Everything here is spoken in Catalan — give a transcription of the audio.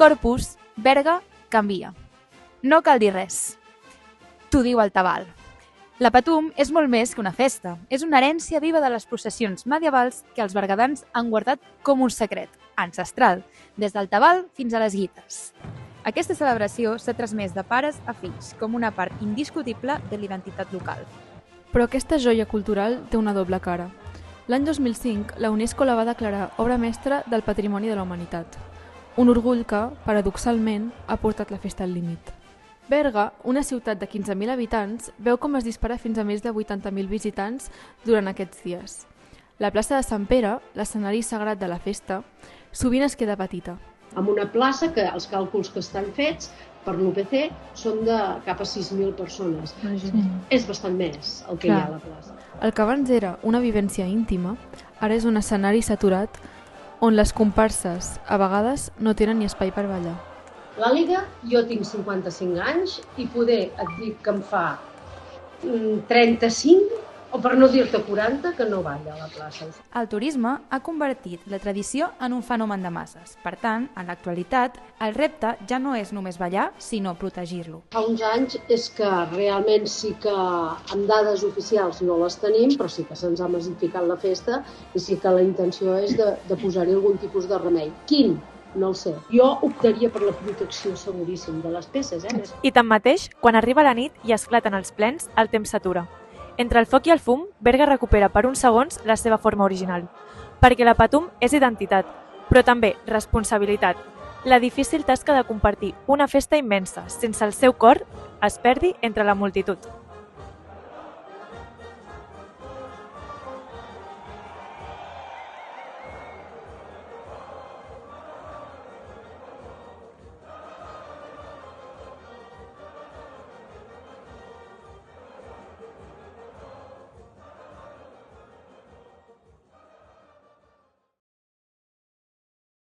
Corpus, Berga, canvia. No cal dir res. T'ho diu el tabal. La Patum és molt més que una festa. És una herència viva de les processions medievals que els berguedans han guardat com un secret, ancestral, des del tabal fins a les guites. Aquesta celebració s'ha transmès de pares a fills com una part indiscutible de l'identitat local. Però aquesta joia cultural té una doble cara. L'any 2005, la UNESCO la va declarar obra mestra del Patrimoni de la Humanitat. Un orgull que, paradoxalment, ha portat la festa al límit. Berga, una ciutat de 15.000 habitants, veu com es dispara fins a més de 80.000 visitants durant aquests dies. La plaça de Sant Pere, l'escenari sagrat de la festa, sovint es queda petita. Amb una plaça que els càlculs que estan fets per l'UPC són de cap a 6.000 persones. És bastant més el que hi ha a la plaça. El que abans era una vivència íntima, ara és un escenari saturat on les comparses, a vegades, no tenen ni espai per ballar. L'Àliga, jo tinc 55 anys i poder et dic que em fa 35, o per no dir-te 40, que no balla a la plaça. El turisme ha convertit la tradició en un fenomen de masses. Per tant, en l'actualitat, el repte ja no és només ballar, sinó protegir-lo. Fa uns anys és que realment sí que amb dades oficials no les tenim, però sí que se'ns ha massificat la festa i sí que la intenció és de posar-hi algun tipus de remei. Quin? No el sé. Jo optaria per la protecció seguríssim de les peces. I tanmateix, quan arriba la nit i esclaten els plens, el temps s'atura. Entre el foc i el fum, Berga recupera per uns segons la seva forma original. Perquè la Patum és identitat, però també responsabilitat. La difícil tasca de compartir una festa immensa, sense el seu cor es perdi entre la multitud.